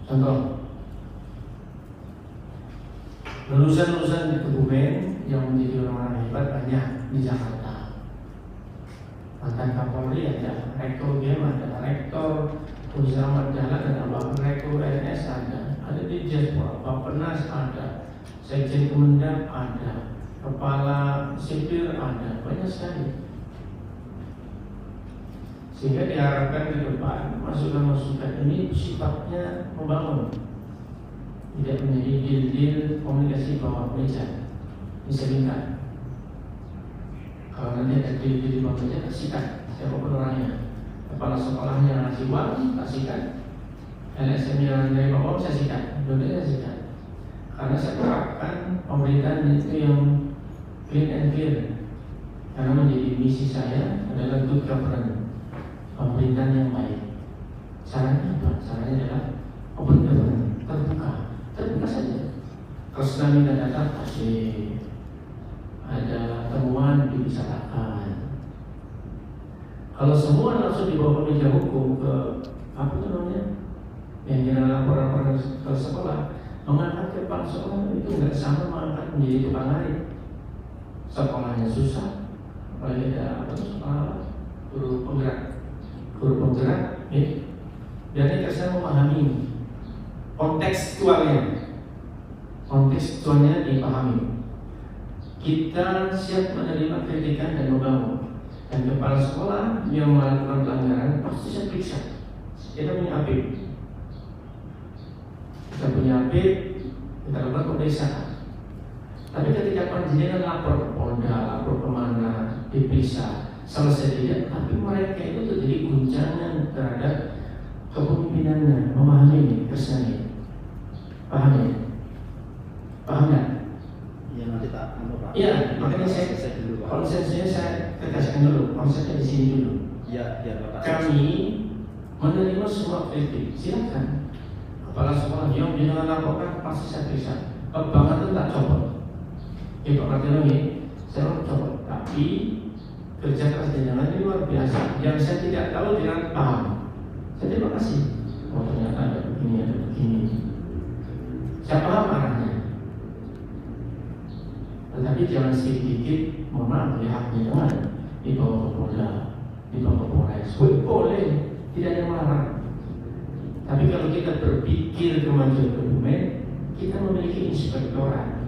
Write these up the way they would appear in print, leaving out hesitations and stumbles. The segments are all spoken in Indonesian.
Contoh, lulusan-lulusan di Kebumen yang menjadi orang-orang hebat banyak di Jakarta. Mantan Kapolri ada, rektor GEM ada, rektor Pusat Jalan ada, rektor RS ada di Jaspor, Bappenas ada, Sekjen Kemendak ada, Kepala Sipil ada, banyak sekali. Sehingga diharapkan ke depan masukan-masukan ini sifatnya membangun, tidak menjadi deal-deal komunikasi bawah meja. Misalnya, kalau nanti ada deal-deal di bawah meja, kasihkan siapapun orangnya. Kepala sekolahnya ngasih uang, kasihkan. LSM yang dari bawah, kasihkan. Dua-duanya kasihkan. Karena saya harapkan pemerintahan itu yang clean and clear. Karena menjadi misi saya adalah good governance, pemerintahan yang baik. Caranya apa? Caranya adalah open governance, terbuka saja. Kalau sudah minta data, kasih. Ada temuan dibicarakan. Kalau semua langsung dibawa ke meja hukum ke apa itu namanya, yang jangan laporan ke sekolah, mengangkat kepala sekolah itu nggak sama mengangkat menjadi tukang ngarit. Sekolahnya susah, apalagi ada apa tuh sekolah guru penggerak, dan ini saya memahami kontekstualnya dipahami. Kita siap menerima kritikan dan membangun. Dan kepala sekolah yang melakukan pelanggaran pasti saya periksa. Kita punya AP, kita lakukan pemeriksaan. Tapi ketika panjenengan lapor ke Polda, lapor kemana, diperiksa, selesai tidak, tapi mereka itu terjadi guncangan terhadap kepemimpinannya, memahami kesannya, paham nggak? Ya nanti tak Pak. Iya, makanya saya dulu, Pak. Konsepnya saya tegaskan dulu, konsepnya di sini dulu. Iya, Bapak. Kami menerima semua kritik, silakan. Kepala sekolah yang jangan laporkan pasti saya periksa. Banget itu tak copot. Pak Martino ini, saya mau copot. Tapi kerja keras jenengan ini luar biasa. Yang saya tidak tahu dengan paham. Saya terima kasih. Oh ternyata ada begini. Saya paham arahnya. Tetapi jangan sedikit, mohon maaf ya, haknya jangan dibawa ke Polda, dibawa ke Polres. Boleh, tidak ada yang melarang. Tapi kalau kita berpikir kemajuan Kebumen, kita memiliki inspektorat.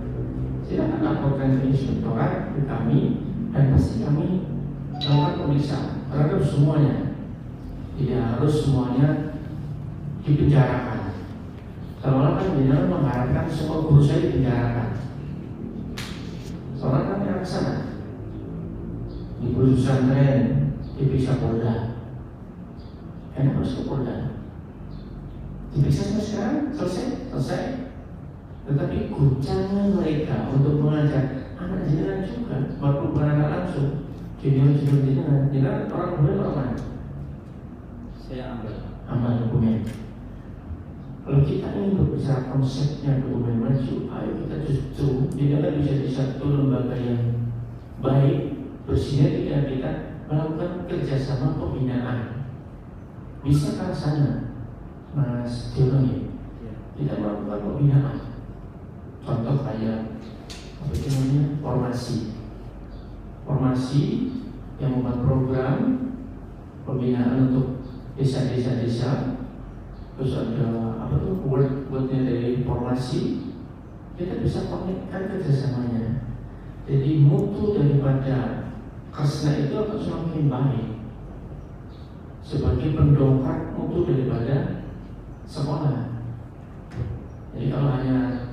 Silakan laporkan ke inspektorat, ke kami, dan pasti kami melakukan pemeriksaan terhadap semuanya. Tidak harus semuanya dipenjarakan. Kalau kan jangan mengharapkan semua guru saya dipenjarakan. Soalnya kan yang kesana di pesantren diperiksa Polda, enak harus ke Polda, diperiksa sampai sekarang selesai. Tetapi guncangan mereka untuk mengajar anak jenengan juga, walaupun bukan anak langsung, jenengan orang Kebumen orang mana? Saya amal Kebumen. Kalau kita ingin berbicara konsepnya Kebumen maju, ayo kita justru tidak bisa di satu lembaga yang baik bersinergi dengan kita melakukan kerjasama pembinaan. Bisa ke sana, Mas Jono, kita melakukan pembinaan. Contoh kayak apa itu namanya, formasi yang membuat program pembinaan untuk desa-desa. Terus ada apa tuh word-wordnya dari informasi, kita bisa konekkan kerjasamanya. Jadi mutu daripada Kersna itu akan semakin baik sebagai pendongkrak mutu daripada sekolah. Jadi kalau hanya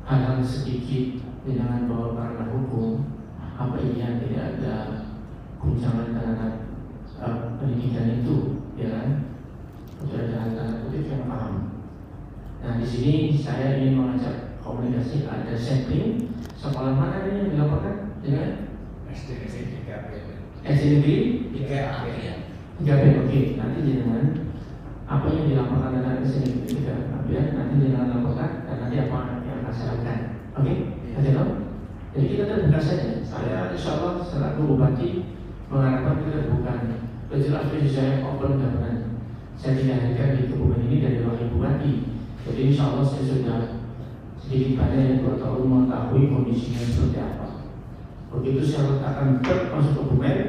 hal-hal sedikit dengan bawa ranah hukum, apa iya tidak ada guncangan terhadap pendidikan itu, ya kan? Sudah ada tanda kutip yang paham. Nah di sini saya ingin mengajak komunikasi, ada sampling sekolah mana ini yang dilaporkan? Dengan SD negeri 3B. Oke, nanti jangan apa yang dilaporkan dengan SD negeri 3B nanti jangan laporkan dan nanti apa yang akan saya lakukan. Oke, jadi kita terbuka saja. Saya insya Allah selaku bupati mengharapkan kita bukan jelas visi saya open governance. Saya tidak hadirkan di Kebumen ini dari wakil bupati tadi. Jadi insya Allah saya sudah sedikit banyak yang 2 tahun mengetahui kondisinya seperti apa. Begitu saya letakkan masuk dokumen,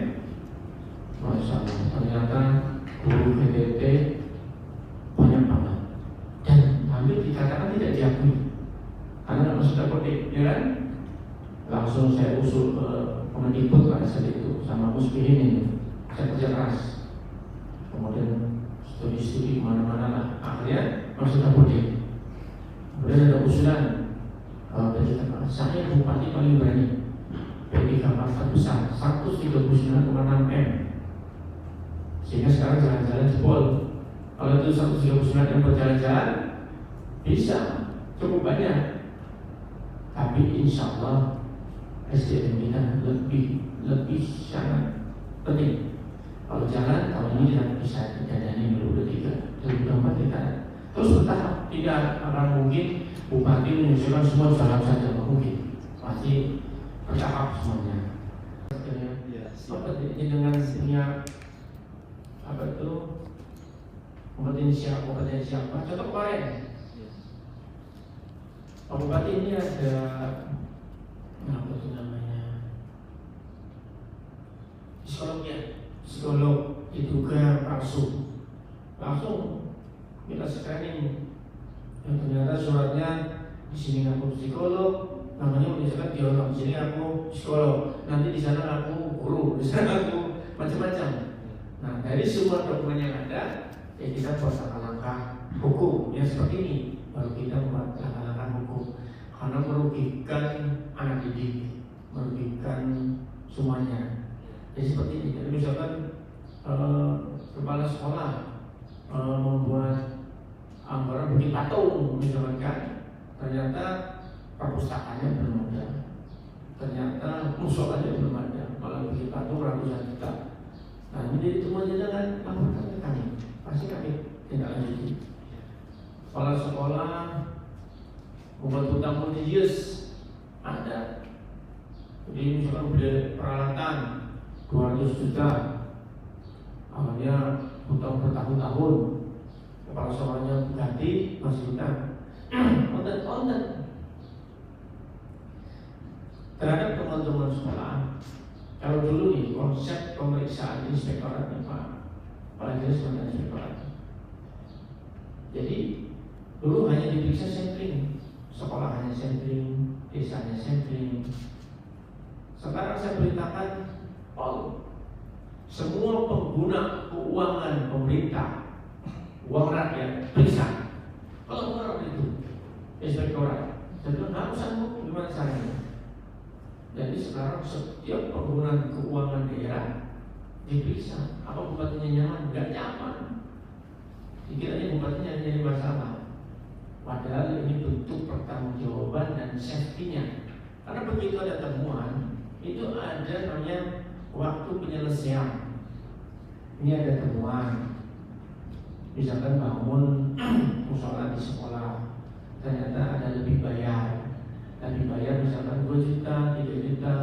Masya Allah, ternyata guru PTT banyak banget dan hampir dikatakan tidak diakui karena nggak masuk dapodik, ya kan? Langsung saya usul ke Kemendikbud pada saat itu sama Musbihin ini, saya kerja keras, kemudian studi kemana-mana lah, akhirnya masuk dapodik. Kemudian ada usulan saya bupati paling berani, PDK Pasar Besar 139,6 M, sehingga sekarang jalan-jalan jebol. Kalau itu 139 yang berjalan-jalan bisa cukup banyak, tapi insya Allah SDM kita lebih sangat penting. Kalau jalan tahun ini kita bisa didadani 2023, 2024 kita terus bertahap. Tidak akan mungkin bupati menyusulkan semua jalan saja, tidak mungkin. Pasti bertahap semuanya. Apa dengan punya apa itu kompetensi apa? Contoh kemarin Pak Bupati ini ada apa itu namanya psikolog diduga palsu, langsung kita screening. Dan ternyata suratnya di sini aku psikolog, namanya menyatakan di orang sini aku psikolog, nanti di sana aku guru, di sana aku macam-macam. Nah dari semua dokumen yang ada, ya kita buat langkah-langkah hukum yang seperti ini, baru kita membuat langkah-langkah hukum, karena merugikan anak didik, merugikan semuanya. Jadi seperti ini. Jadi misalkan kepala sekolah membuat anggaran bikin patung, misalkan kan, ternyata perpustakaannya belum ada, ternyata musolanya belum ada, malah bikin patung ratusan juta. Nah ini semuanya jangan laporkan ke kami, pasti kami tidak lanjuti. Kepala sekolah membuat hutang religius ada, jadi misalkan beli peralatan 200 juta, awalnya hutang bertahun-tahun, kepala sekolahnya ganti masih hutang. Konten terhadap teman-teman sekolah. Kalau dulu nih konsep pemeriksaan inspektorat nih Pak, paling jelas tentang inspektorat. Jadi dulu hanya diperiksa sampling, sekolah hanya sampling, desanya sampling. Sekarang saya perintahkan semua pengguna keuangan pemerintah, uang rakyat, periksa. Kalau orang itu inspektorat, jadi harus sanggup gimana caranya. Jadi sekarang setiap penggunaan keuangan daerah diperiksa. Apa bupatinya nyaman? Nggak nyaman. Dikiranya bupatinya jadi masalah. Padahal ini bentuk pertanggungjawaban dan safety-nya. Karena begitu ada temuan, itu ada namanya waktu penyelesaian. Ini ada temuan, misalkan bangun musola di sekolah, ternyata ada lebih bayar. Dan dibayar misalkan 2 juta, 3 juta,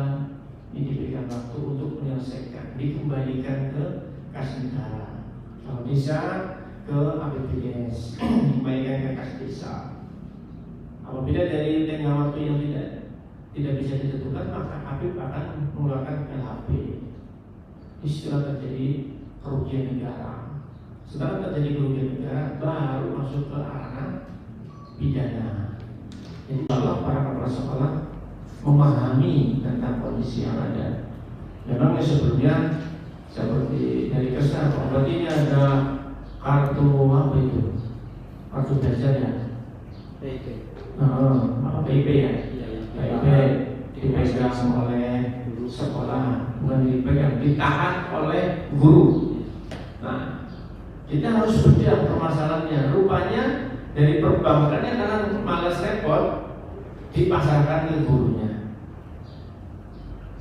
ini diberikan waktu untuk menyelesaikan, dikembalikan ke kas negara. Kalau bisa ke APBDes, dikembalikan ke kas desa. Apabila dari tengah waktu yang tidak bisa ditentukan, maka Habib akan mengeluarkan LHP. Istilah terjadi kerugian negara. Setelah terjadi kerugian negara, baru masuk ke ranah pidana. Jadi kalau para kepala sekolah memahami tentang kondisi yang ada. Memang sebelumnya seperti dari kesan, berarti ini ada kartu apa itu? Kartu belajar ya? PIP. Apa PIP ya? PIP dipegang oleh sekolah, bukan dipegang, ditahan oleh guru. Nah, kita harus bedah permasalahannya. Rupanya dari perbankannya karena malas repot, dipasarkan ke gurunya.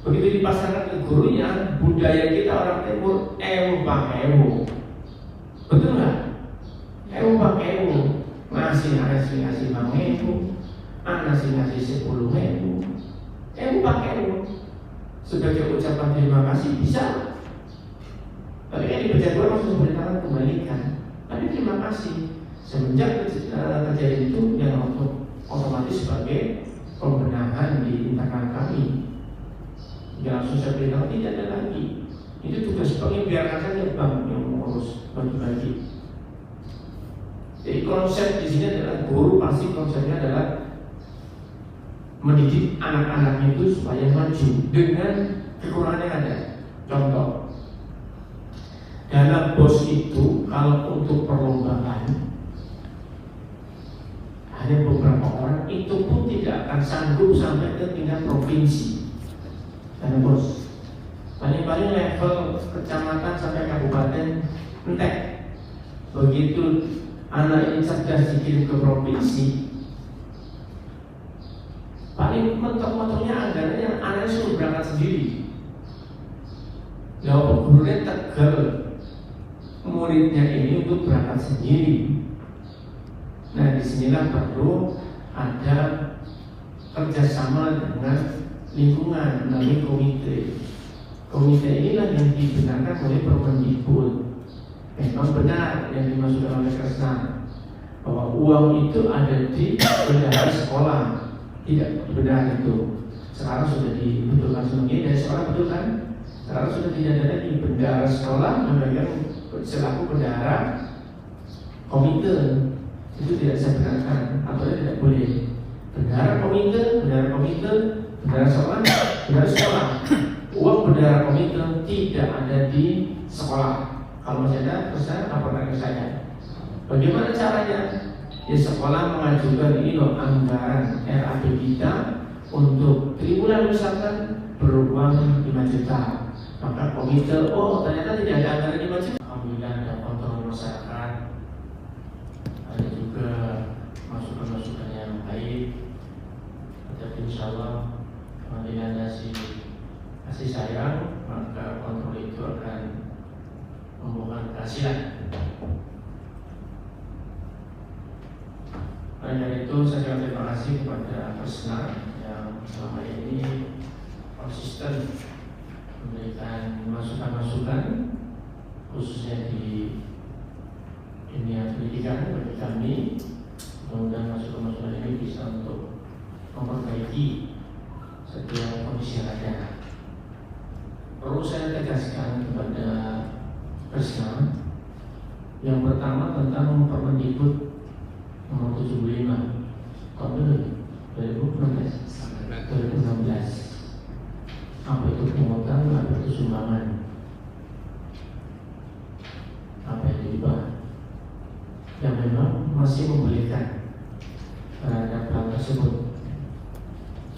Begitu dipasarkan ke gurunya, budaya kita orang timur pakai ewu. Betul nggak? Pakai ewu. Ngasih mangewu, ngasih 10.000. Pakai ewu. Sebagai ucapan terima kasih bisa. Tapi kan di pejabat langsung diperintahkan kembalikan. Tapi terima kasih. Semenjak kejadian itu yang otomatis sebagai pembenahan di internal kami, yang langsung saya beritahu tidak ada lagi. Itu tugas bank, biarkan saja bank yang mengurus bagi-bagi. Jadi konsep di sini adalah guru pasti konsepnya adalah mendidik anak-anak itu supaya maju dengan kekurangan yang ada. Contoh, dana BOS itu kalau untuk perlombaan hanya beberapa orang, itu pun tidak akan sanggup sampai ke tingkat provinsi. Dana BOS paling-paling level kecamatan sampai kabupaten entek. Begitu anak ini cerdas dikirim ke provinsi, paling mentok-mentoknya anggarannya anaknya suruh berangkat sendiri. Lalu gurunya tegal muridnya ini untuk berangkat sendiri. Nah, disinilah perlu ada kerjasama dengan lingkungan melalui komite. Komite inilah yang dibenarkan oleh Permendikbud. Memang benar yang dimaksudkan oleh Kresna bahwa uang itu ada di bendahara sekolah. Tidak benar itu. Sekarang sudah dibetulkan semuanya dari sekolah, betul kan? Sekarang sudah tidak ada lagi bendahara sekolah memegang selaku bendahara komite. Itu tidak saya benarkan atau tidak boleh. Bendahara komite, bendahara sekolah, bendahara sekolah. Uang bendahara komite tidak ada di sekolah. Kalau masih ada, terus saya laporkan ke saya. Bagaimana caranya? Ya, sekolah mengajukan ini loh anggaran RAP kita untuk triwulan misalkan beruang 5 juta. Maka komite, oh ternyata tidak ada anggaran 5 juta. Alhamdulillah ada kontrol masyarakat, ada juga masukan-masukan yang baik. Tapi insya Allah dengan kasih sayang, maka kontrol itu akan membuahkan kehasilan. Oleh karena itu saya terima kasih kepada Kresna yang selama ini konsisten memberikan masukan-masukan khususnya di dunia pendidikan bagi kami. Mudah-mudahan masukan-masukan ini bisa untuk memperbaiki setiap kondisi yang ada. Perlu saya tegaskan kepada Kresna, yang pertama tentang Permendikbud nomor 75 tahun 2016. Apa itu pungutan, apa itu sumbangan, apa itu hibah, yang memang masih membolehkan terhadap hal tersebut.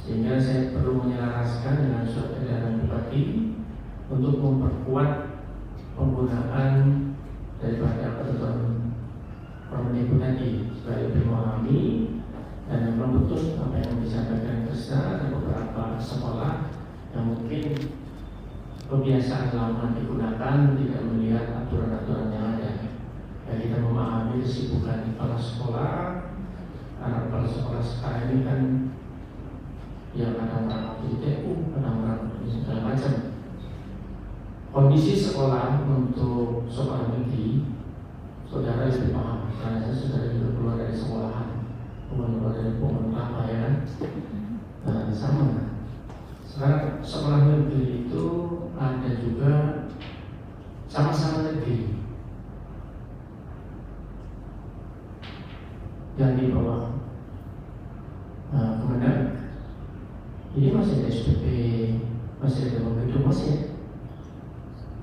Sehingga saya perlu menyelaraskan dengan surat edaran Bupati untuk memperkuat penggunaan daripada ketentuan Permendikbud tadi supaya lebih memahami dan memang betul apa yang disampaikan Kresna. Ada beberapa sekolah yang mungkin kebiasaan lama digunakan, tidak melihat aturan-aturan yang ada. Ya, kita memahami kesibukan kepala sekolah. Karena kepala sekolah sekarang ini kan yang kadang merangkap TU, kadang merangkap segala macam. Kondisi sekolah untuk sekolah negeri, saudara lebih paham karena saya sudah juga keluar dari sekolahan, keluar dari pohon kelapa, ya kan? Nah, sama. Sekarang sekolah negeri itu ada juga sama-sama negeri yang di bawah Kemendag. Ini masih ada SPP, masih ada begitu, masih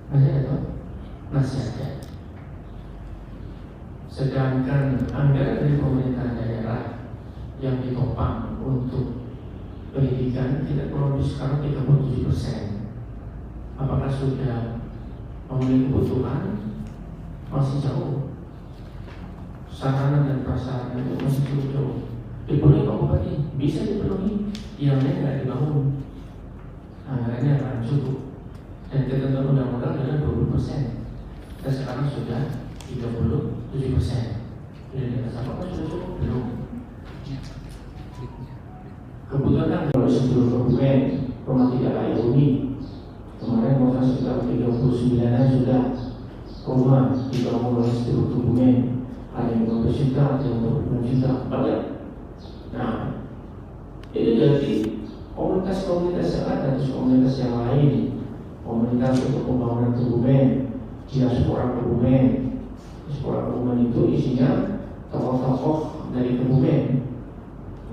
ada, masih ada. Sedangkan anggaran dari pemerintah daerah yang ditopang untuk pendidikan tidak kurang lebih sekarang 37%. Apakah sudah memenuhi kebutuhan? Masih jauh. Sarana dan prasarana itu masih cukup jauh. Dipenuhi Pak Bupati, bisa dipenuhi, yang lain nggak dibangun. Anggarannya akan cukup. Dan ketentuan undang-undang adalah 20%. Dan sekarang sudah 37%. Jadi apakah sudah cukup? Belum. Kebetulan kan kalau seluruh dokumen rumah tidak layak huni kemarin proses sekitar 39-an sudah rumah dibangun oleh seluruh dokumen, ada yang berbersih juta, ada yang 20 juta, banyak. Nah, itu jadi komunitas-komunitas yang ada, terus komunitas yang lain, komunitas untuk pembangunan Kebumen, diaspora Kebumen. Diaspora Kebumen itu isinya tokoh-tokoh dari Kebumen,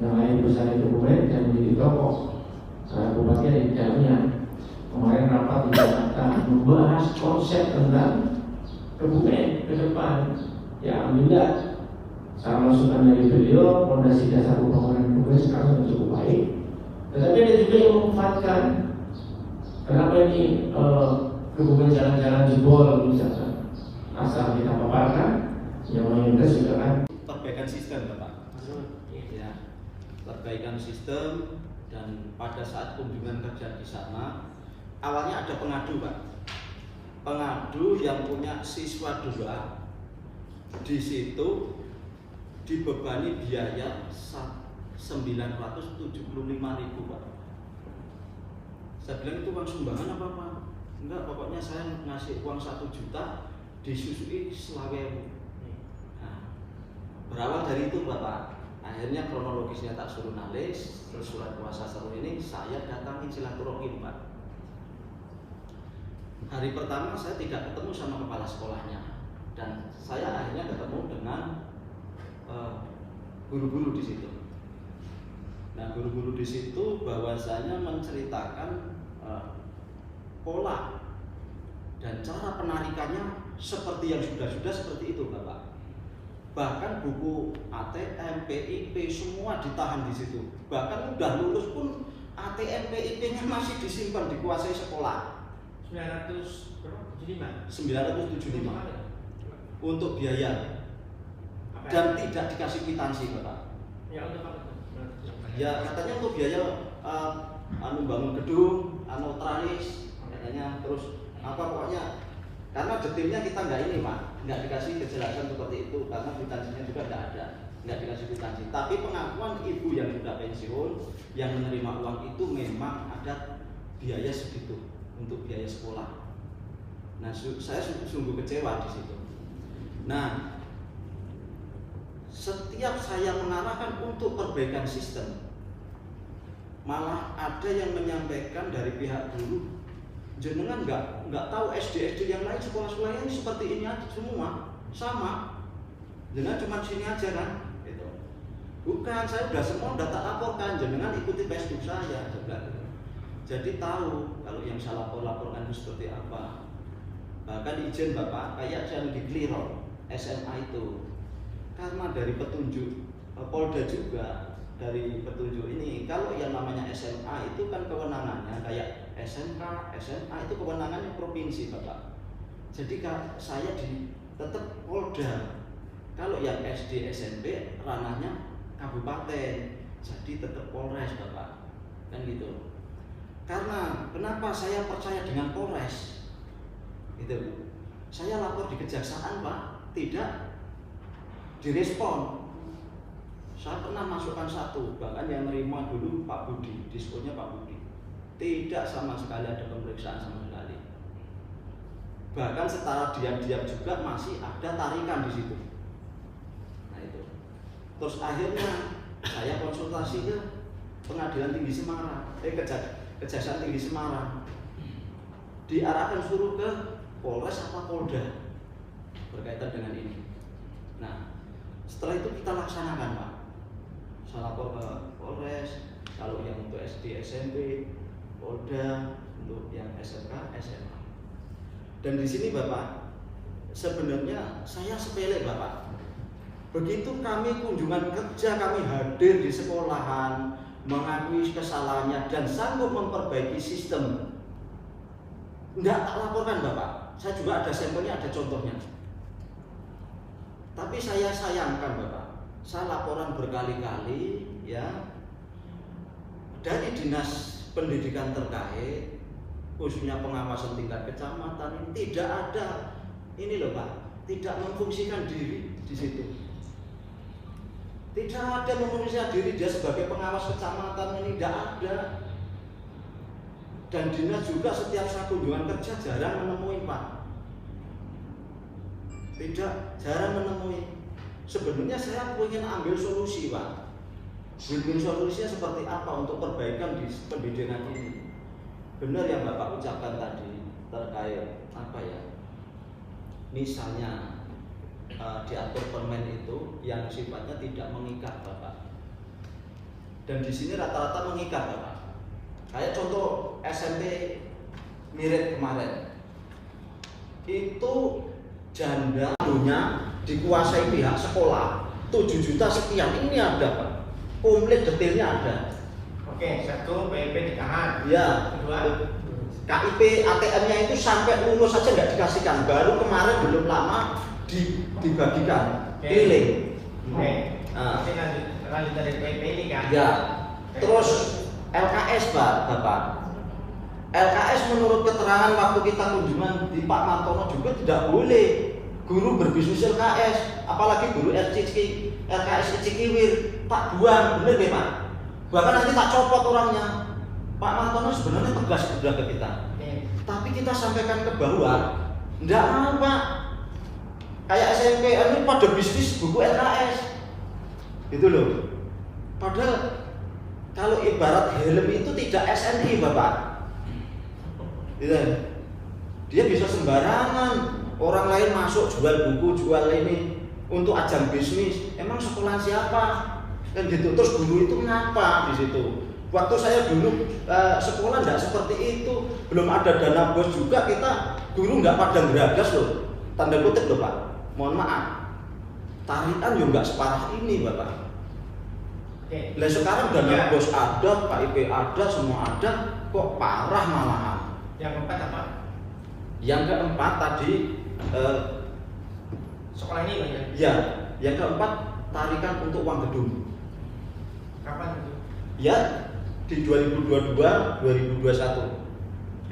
yang lain besar dari Kebumen dan menjadi tokoh. Bupati ada di dalamnya. Kemarin rapat di Jakarta membahas konsep tentang Kebumen ke depan. Ya alhamdulillah, saya masukan dari beliau, fondasi dasar pembangunan Kebumen sekarang sudah cukup baik. Tetapi ada juga yang memanfaatkan. Kenapa ini Kebumen jalan-jalan jebol misalkan, asal kita paparkan, yang mayoritas juga kan. Perbaikan sistem, Bapak. Ya, perbaikan sistem. Dan pada saat kunjungan kerja di sana, awalnya ada pengadu, Pak. Pengadu yang punya siswa 2 di situ dibebani biaya 975.000, Pak. Saya bilang itu uang sumbangan apa, Pak? Enggak, pokoknya saya ngasih uang 1 juta disusui 20.000. Nah, berawal dari itu, Bapak. Akhirnya kronologisnya tak suruh nalis, terus surat kuasa seru ini saya datangin silaturahim, Pak. Hari pertama saya tidak ketemu sama kepala sekolahnya, dan saya akhirnya ketemu dengan guru-guru di situ. Nah, guru-guru di situ bahwasanya menceritakan pola dan cara penarikannya seperti yang sudah-sudah seperti itu, Bapak. Bahkan buku ATM, PIP semua ditahan di situ. Bahkan udah lulus pun ATM, PIP-nya masih disimpan dikuasai sekolah. 975 untuk biaya. Dan tidak dikasih kwitansi, Bapak. Ya untuk apa? Ya katanya untuk biaya bangun gedung, tralis, katanya terus apa pokoknya. Karena detailnya kita nggak ini, Pak, nggak dikasih kejelasan seperti itu karena kwitansinya juga nggak ada, nggak dikasih kwitansi. Tapi pengakuan ibu yang sudah pensiun yang menerima uang itu memang ada biaya segitu untuk biaya sekolah. Nah, saya sungguh kecewa di situ. Nah, setiap saya mengarahkan untuk perbaikan sistem, malah ada yang menyampaikan dari pihak guru, jenengan nggak tahu SD yang lain sekolah-sekolah ini seperti ini aja semua sama, jenengan cuma sini aja kan, gitu. Bukan, saya udah tak laporkan, jenengan ikuti Facebook saya juga, gitu. Jadi tahu kalau yang saya laporkan itu seperti apa. Bahkan izin, Bapak, kayak yang di Kliro SMA itu, karena dari petunjuk Polda juga, dari petunjuk ini, kalau yang namanya SMA itu kan kewenangannya kayak SMK, SMA itu kewenangannya provinsi, Bapak. Jadi saya tetap Polda. Kalau yang SD, SMP ranahnya kabupaten, jadi tetap Polres, Bapak. Kan gitu. Karena kenapa saya percaya dengan Polres? Itu. Saya lapor di kejaksaan, Pak, tidak direspon. Saya pernah masukkan 1, bahkan yang menerima dulu Pak Budi, diskonnya Pak Budi. Tidak sama sekali ada pemeriksaan sama sekali. Bahkan secara diam-diam juga masih ada tarikan di situ. Nah itu. Terus akhirnya saya konsultasi ke Pengadilan Tinggi Semarang, Kejaksaan Tinggi Semarang. Diarahkan suruh ke Polres apa Polda berkaitan dengan ini. Nah, setelah itu kita laksanakan, Pak. Saya lapor ke Polres, kalau yang untuk SD, SMP, Polda, untuk yang SMK, SMA. Dan di sini, Bapak, sebenarnya saya sepele, Bapak. Begitu kami kunjungan kerja, kami hadir di sekolahan, mengakui kesalahannya dan sanggup memperbaiki sistem. Enggak tak laporkan, Bapak. Saya juga ada sampelnya, ada contohnya. Tapi saya sayangkan, Bapak. Saya laporan berkali-kali, ya, dari dinas pendidikan terkait, khususnya pengawasan tingkat kecamatan, ini tidak ada, ini loh, Pak, tidak memfungsikan diri di situ. Tidak ada memfungsikan diri dia sebagai pengawas kecamatan, ini tidak ada. Dan dinas juga setiap saya kunjungan kerja jarang menemui, Pak. Tidak, jarang menemui. sebenarnya saya ingin ambil solusi, Pak. Win-win solusinya seperti apa untuk perbaikan di pendidikan ini? Benar yang Bapak ucapkan tadi terkait apa ya? Misalnya diatur permen itu yang sifatnya tidak mengikat, Bapak. Dan di sini rata-rata mengikat, Bapak. Kayak contoh SMP Mirip kemarin. Itu janda dikuasai pihak sekolah 7 juta sekian, ini ada Pak, komplit detailnya ada. Oke, satu PIP ditahan. Ya. Kedua, KIP ATM-nya itu sampai lulus saja nggak dikasihkan, baru kemarin belum lama dibagikan keliling. Oke. Masih lanjut dari PIP ini kan? Ya. Terus LKS Bapak. LKS menurut keterangan waktu kita kunjungan di Pak Martono juga tidak boleh guru berbisnis LKS, apalagi guru LKS Cikiwir, tak buang, bener ya Pak? Bahkan nanti tak copot orangnya. Pak Martono sebenarnya tegas sudah ke kita, tapi kita sampaikan ke bawah, enggak mau Pak. Kayak SMP ini pada bisnis buku LKS, gitu loh. Padahal kalau ibarat helm itu tidak SNI Bapak. Gitu. Dia bisa sembarangan, orang lain masuk jual buku, jual ini untuk ajang bisnis. Emang sekolah siapa? Kan gitu. Terus guru itu ngapa di situ? Waktu saya dulu sekolah nggak seperti itu, belum ada dana bos juga, kita guru nggak pada geragas loh, tanda kutip loh Pak. Mohon maaf, tarikan juga nggak separah ini Bapak. Lah sekarang dana bos ada, KIP ada, semua ada, kok parah malahan. Yang keempat apa? Yang keempat tadi sekolah ini Pak ya? Ya, yang keempat tarikan untuk uang gedung. Kapan itu? Ya, di 2022-2021.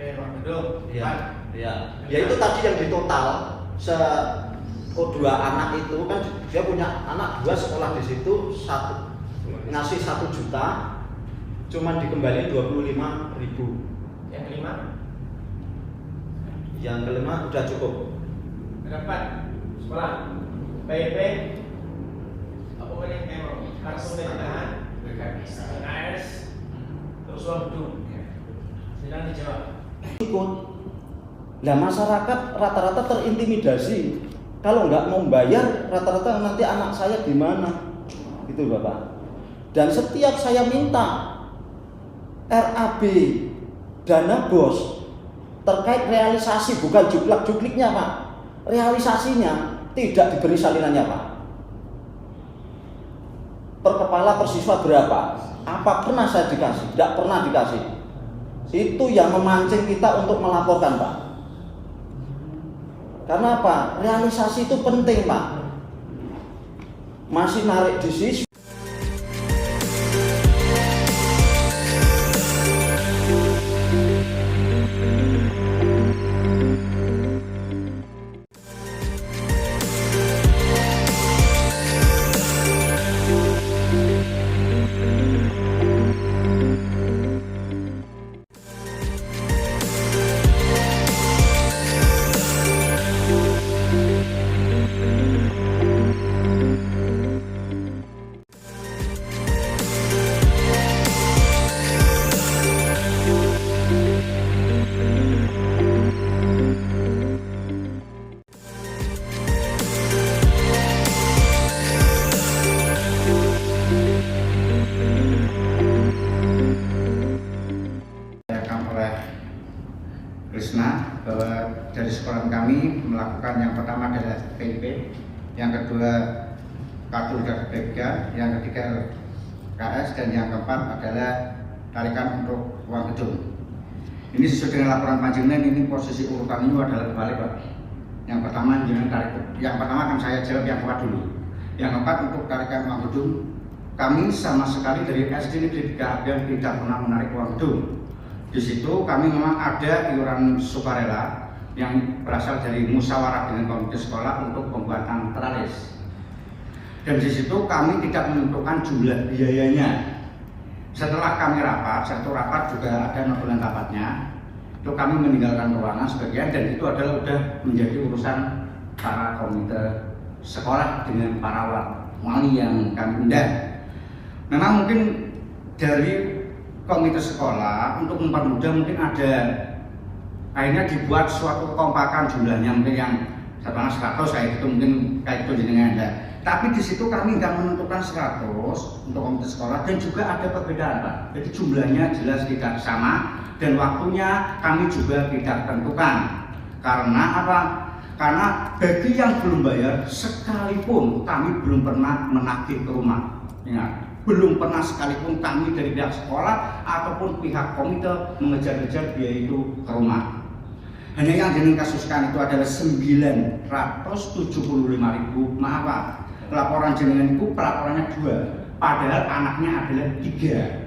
Uang gedung. Ya, ya. Ya itu tadi yang di total dua anak itu kan dia punya anak 2 sekolah di situ, ngasih 1 juta, cuman dikembaliin 25.000. Yang kelima? Yang kelima udah cukup. Keempat, sekolah, PIP, apa namanya, kartu ditahan, LKS, terus uang gedung. Sedang dijawab. Ikut. Nah masyarakat rata-rata terintimidasi. Kalau nggak mau bayar, rata-rata nanti anak saya gimana? Gitu Bapak. Dan setiap saya minta RAB dana bos terkait realisasi, bukan juklak-jukliknya Pak, realisasinya tidak diberi salinannya Pak. Per kepala per siswa berapa? Apa pernah saya dikasih? Tidak pernah dikasih. Itu yang memancing kita untuk melaporkan Pak. Karena apa? Realisasi itu penting Pak. Masih narik di siswa. Krisna bahwa dari sekolah kami melakukan yang pertama adalah PIP, yang kedua kartu keluarga, yang ketiga LKS, dan yang keempat adalah tarikan untuk uang gedung. Ini sesuai dengan laporan panjenengan, ini posisi urutan ini adalah kebalik Pak. Yang pertama akan saya jawab yang keempat dulu. Yang keempat untuk tarikan uang gedung, kami sama sekali dari SD Negeri 3 Abian tidak pernah menarik uang gedung. Di situ kami memang ada iuran sukarela yang berasal dari musyawarah dengan komite sekolah untuk pembuatan teralis. Dan di situ kami tidak menentukan jumlah biayanya. Setelah kami rapat, satu rapat juga ada notulen rapatnya, itu kami meninggalkan ruangan sebagian, dan itu adalah sudah menjadi urusan para komite sekolah dengan para wali yang kami undang. Memang mungkin dari komite sekolah untuk mempermudah mungkin ada akhirnya dibuat suatu kekompakan jumlahnya mungkin yang 100 kayak gitu, mungkin kayak gitu jenengan ya. Tapi di situ kami nggak menentukan 100 untuk komite sekolah dan juga ada perbedaan Pak. Jadi jumlahnya jelas tidak sama dan waktunya kami juga tidak tentukan. Karena apa? Karena bagi yang belum bayar sekalipun kami belum pernah menagih ke rumah. Ingat, belum pernah sekalipun kami dari pihak sekolah ataupun pihak komite mengejar-ngejar biaya itu ke rumah. Hanya yang jenengan kasuskan itu adalah 975.000. Maaf Pak, laporan jenengan itu pelaporannya 2, padahal anaknya adalah 3.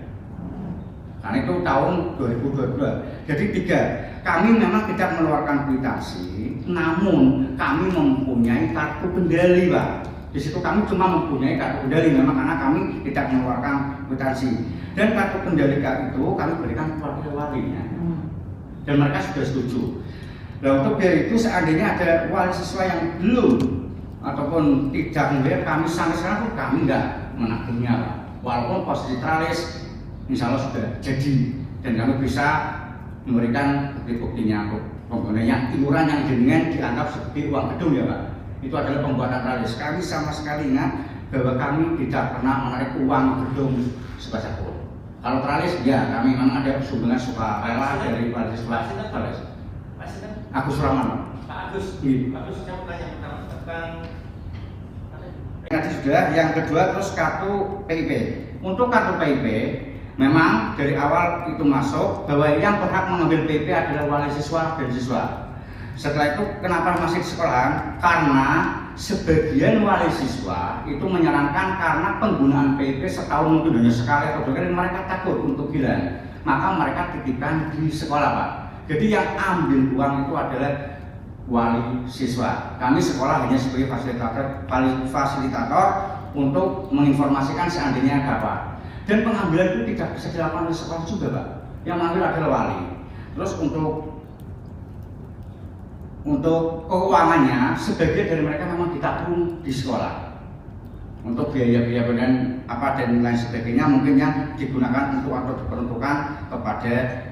Karena itu tahun 2022. Jadi 3. Kami memang tidak mengeluarkan kwitansi, namun kami mempunyai kartu kendali Pak. Di situ kami cuma mempunyai kartu kendali memang karena kami tidak mengeluarkan kwitansi. Dan kartu kendali itu kami berikan kepada walinya. Dan mereka sudah setuju. Nah untuk biaya itu seandainya ada wali siswa yang belum ataupun tidak membayar, kami sampai sekarang pun kami nggak menagihnya Pak. Walaupun posisi tralis insya Allah sudah jadi dan kami bisa memberikan bukti-buktinya penggunanya iuran yang jenengan dianggap seperti uang gedung ya Pak. Itu adalah pembuatan tralis. Kami sama sekali ingat bahwa kami tidak pernah menarik uang gedung sebesar pun. Kalau tralis ya kami memang ada sumbangan sukarela dari wali siswa tralis. Agus Rahman. Pak Agus, Pak Agus saya mau tanya pertama tentang tadi sudah, yang kedua terus kartu PIP. Untuk kartu PIP memang dari awal itu masuk bahwa yang berhak mengambil PIP adalah wali siswa dan siswa. Setelah itu kenapa masih di sekolahan? Karena sebagian wali siswa itu menyarankan karena penggunaan PIP setahun mungkin hanya sekali atau 2 kali mereka takut untuk hilang, maka mereka titipkan di sekolah Pak. Jadi yang ambil uang itu adalah wali siswa. Kami sekolah hanya sebagai fasilitator untuk menginformasikan seandainya ada apa. Dan pengambilan itu tidak bisa dilakukan oleh sekolah juga Pak. Yang mengambil adalah wali. Terus untuk keuangannya sebagian dari mereka memang ditabung di sekolah. Untuk biaya-biaya dan apa dan lain sebagainya mungkin yang digunakan untuk atau diperuntukkan kepada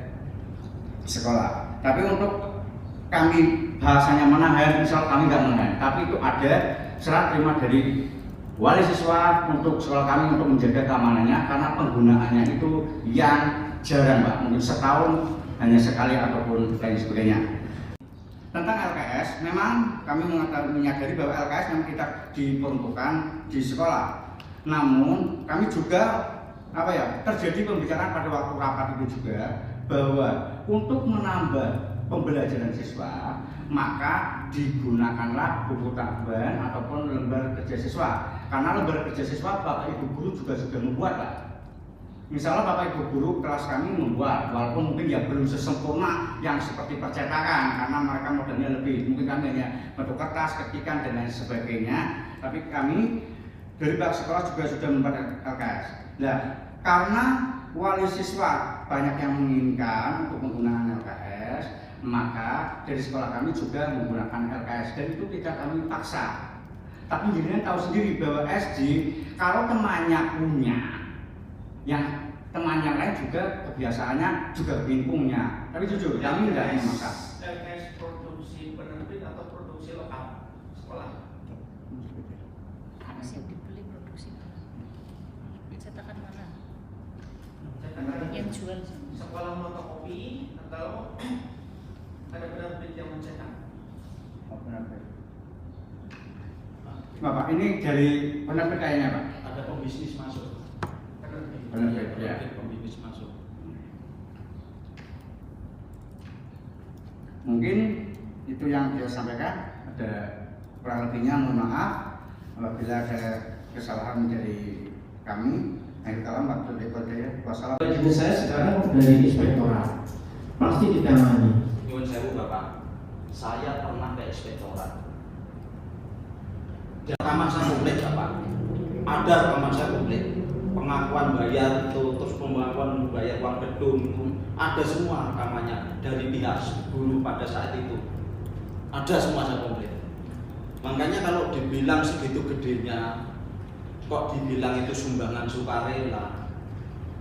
sekolah. Tapi untuk kami bahasanya menahan, misal kami nggak menahan, tapi itu ada serah terima dari wali siswa untuk sekolah kami untuk menjaga keamanannya karena penggunaannya itu yang jarang Pak, mungkin setahun hanya sekali ataupun lain sebagainya. Tentang LKS, memang kami menyadari bahwa LKS memang tidak diperuntukkan di sekolah. Namun kami juga terjadi pembicaraan pada waktu rapat itu juga bahwa untuk menambah pembelajaran siswa maka digunakanlah buku tabungan ataupun lembar kerja siswa. Karena lembar kerja siswa Bapak Ibu guru juga sudah membuat Pak. Misalnya Bapak Ibu guru kelas kami membuat, walaupun mungkin ya belum sesempurna yang seperti percetakan karena mereka modalnya lebih, mungkin kami hanya bentuk kertas, ketikan dan lain sebagainya. Tapi kami dari pihak sekolah juga sudah membuat LKS. Nah, karena wali siswa banyak yang menginginkan untuk menggunakan LKS, maka dari sekolah kami juga menggunakan LKS dan itu tidak kami paksa. Tapi jenengan tahu sendiri bahwa SD kalau temannya punya, yang temannya lain juga kebiasaannya juga ingin punya. Tapi jujur kami tidak memaksa. LKS produksi penerbit atau produksi lokal sekolah? Harus yang dibeli produksi. Cetakan mana? Yang jual Sekolah fotokopi atau ada penerbit yang mencetak? Bapak, ini dari penerbit kayaknya Pak? Ada pembisnis masuk. Penerbit ya. Pembisnis masuk. Mungkin itu yang dia sampaikan. Ada kurang lebihnya mohon maaf apabila ada kesalahan dari kami. Akhir kalam waktu dekode wassalam. Jadi saya sekarang dari inspektorat pasti ditangani. Nyuwun sewu Bapak, saya pernah ke inspektorat. Rekaman saya komplit Bapak. Ada rekaman saya komplit. Pengakuan bayar itu, terus pengakuan bayar uang gedung itu, ada semua rekamannya dari pihak guru pada saat itu. Ada semua saya komplit. Makanya kalau dibilang segitu gedenya, kok dibilang itu sumbangan sukarela,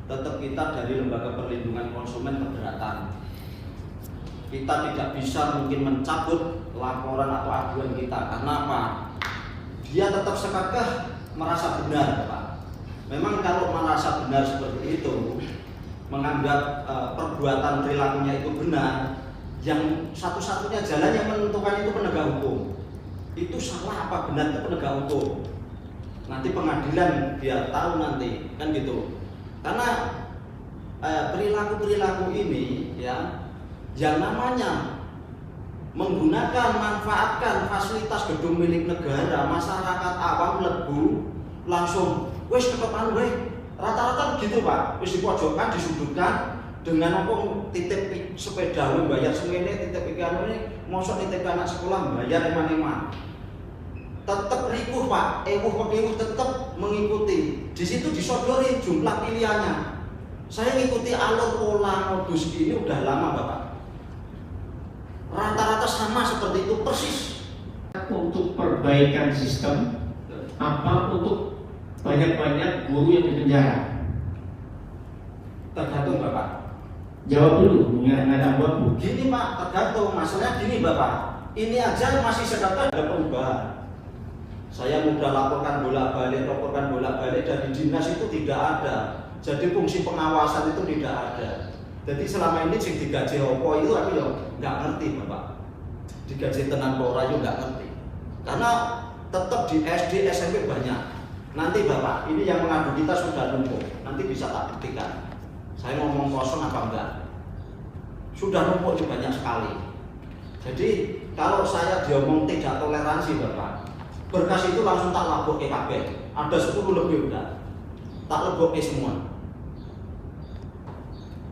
tetap kita dari Lembaga Perlindungan Konsumen keberatan. Kita tidak bisa mungkin mencabut laporan atau aduan kita. Karena apa? Dia tetap sekakah merasa benar, Pak. Memang kalau merasa benar seperti itu, menganggap perbuatan perilakunya itu benar, yang satu-satunya jalan yang menentukan itu penegak hukum. Itu salah apa benar itu penegak hukum. Nanti pengadilan dia tahu nanti, kan gitu. Karena perilaku-perilaku ini ya, yang namanya menggunakan, manfaatkan fasilitas gedung milik negara, masyarakat awam lebu langsung wes ketepan weh, rata-rata gitu Pak, wes dipojokkan, disudutkan dengan apa titip sepeda bayar semene, titip ikan ini mosok titip anak sekolah bayar eman-eman. Tetap rikuh Pak, ewuh tetap mengikuti. Di situ disodori jumlah pilihannya. Saya ngikuti alur pola modus ini udah lama Bapak. Rata-rata sama seperti itu persis. Untuk perbaikan sistem, apa untuk banyak-banyak guru yang dipenjara? Tergantung Bapak. Jawab dulu, nggak ada abu-abu. Gini Pak, tergantung. Masalahnya gini Bapak, ini aja masih sekedar ada perubahan. Saya mudah laporkan bolak-balik dari dinas itu tidak ada. Jadi fungsi pengawasan itu tidak ada. Jadi selama ini sing digaji opo itu aku ya nggak ngerti Bapak. Digaji tenan pora yo nggak ngerti. Karena tetap di SD SMP banyak. Nanti Bapak, ini yang mengadu kita sudah numpuk. Nanti bisa tak buktikan. Saya ngomong kosong apa enggak? Sudah numpuk di banyak sekali. Jadi kalau saya diomong tidak toleransi Bapak, berkas itu langsung tak labok ke KB. Ada 10 lebih udah. Tak labok ke semua.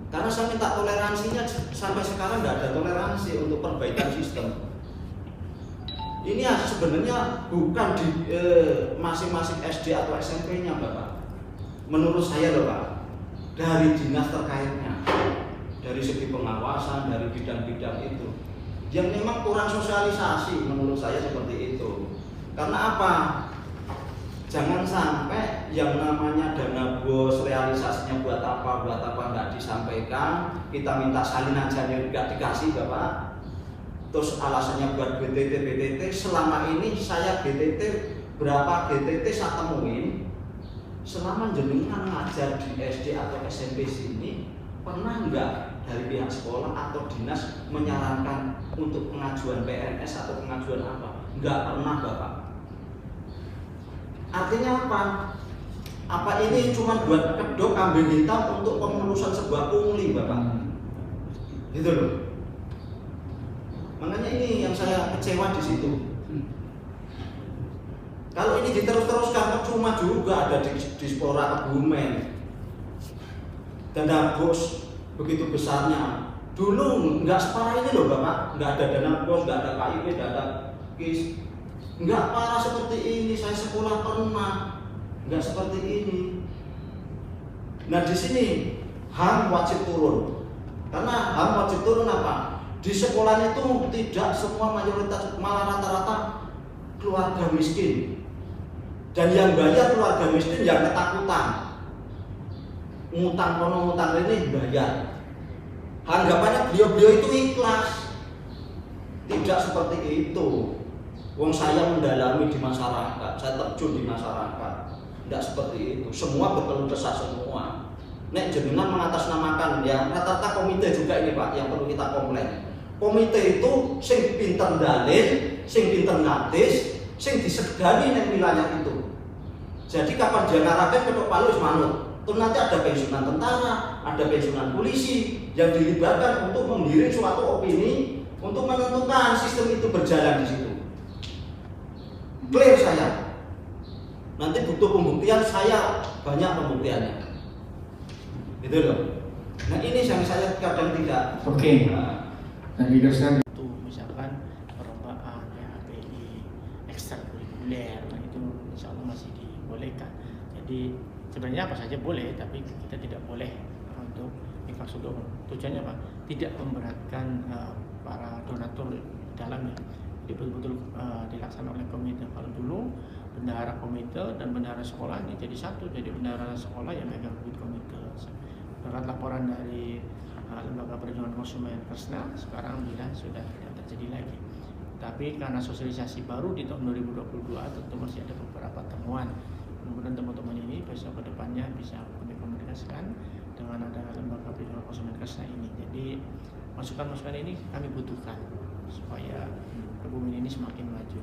Karena saya minta toleransinya sampai sekarang nggak ada toleransi untuk perbaikan sistem. Ini sebenarnya bukan di masing-masing SD atau SMP-nya Bapak. Menurut saya loh Pak, dari dinas terkaitnya, dari segi pengawasan, dari bidang-bidang itu, yang memang kurang sosialisasi menurut saya seperti itu. Karena apa? Jangan sampai yang namanya dana bos realisasinya buat apa nggak disampaikan, kita minta salinan saja nggak dikasih Bapak. Terus alasannya buat BTT, selama ini saya BTT berapa BTT saya temuin, selama jenengan ngajar di SD atau SMP sini, pernah nggak dari pihak sekolah atau dinas menyarankan untuk pengajuan PNS atau pengajuan apa? Nggak pernah Bapak. Artinya apa? Apa ini cuma buat kedok kambing hitam untuk pengurusan sebuah pungli Bapak? Gitu loh. Makanya ini yang saya kecewa di situ. Kalau ini diterus-teruskan percuma juga ada dispora Kebumen. Dana bos begitu besarnya. Dulu nggak separah ini loh Bapak, nggak ada dana bos, nggak ada KIP, nggak ada KIS. Enggak parah seperti ini, saya sekolah pernah enggak seperti ini. Nah di sini HAM wajib turun. Karena HAM wajib turun apa? Di sekolah itu tidak semua mayoritas, malah rata-rata keluarga miskin. Dan yang bayar keluarga miskin yang ketakutan. Ngutang kono ngutang ini bayar. Anggapannya beliau-beliau itu ikhlas. Tidak seperti itu. Wong saya mendalami di masyarakat, saya terjun di masyarakat. Tidak seperti itu. Semua berkeluh kesah semua. Nek jenengan mengatasnamakan ya rata-rata komite juga ini Pak yang perlu kita komplain. Komite itu sing pinter dalil, sing pinter ngatis, sing disegani ning wilayah itu. Jadi kapan dia ngarakan ketok palu wis manut. Tuh nanti ada pensiunan tentara, ada pensiunan polisi yang dilibatkan untuk menggiring suatu opini untuk menentukan sistem itu berjalan di situ. Clear saya. Nanti butuh pembuktian, saya banyak pembuktiannya. Gitu loh. Nah ini yang saya kadang tidak. Oke. Dan diteruskan. Itu misalkan perlombaan PHPI ekstrakurikuler, nah itu insya Allah masih dibolehkan. Jadi sebenarnya apa saja boleh, tapi kita tidak boleh untuk infrastruktur. Tujuannya apa? Tidak memberatkan para donatur dalamnya. Jadi betul-betul dilakukan dilaksanakan oleh komite. Kalau dulu bendahara komite dan bendahara sekolah ini jadi satu, jadi bendahara sekolah yang megang duit komite. Menurut laporan dari Lembaga Perlindungan Konsumen Kersna, sekarang alhamdulillah sudah tidak terjadi lagi. Tapi karena sosialisasi baru di tahun 2022, tentu masih ada beberapa temuan. Mudah-mudahan teman-teman ini besok ke depannya bisa kami komunikasikan dengan ada Lembaga Perlindungan Konsumen Kersna ini. Jadi masukan-masukan ini kami butuhkan supaya Kebumen ini semakin maju.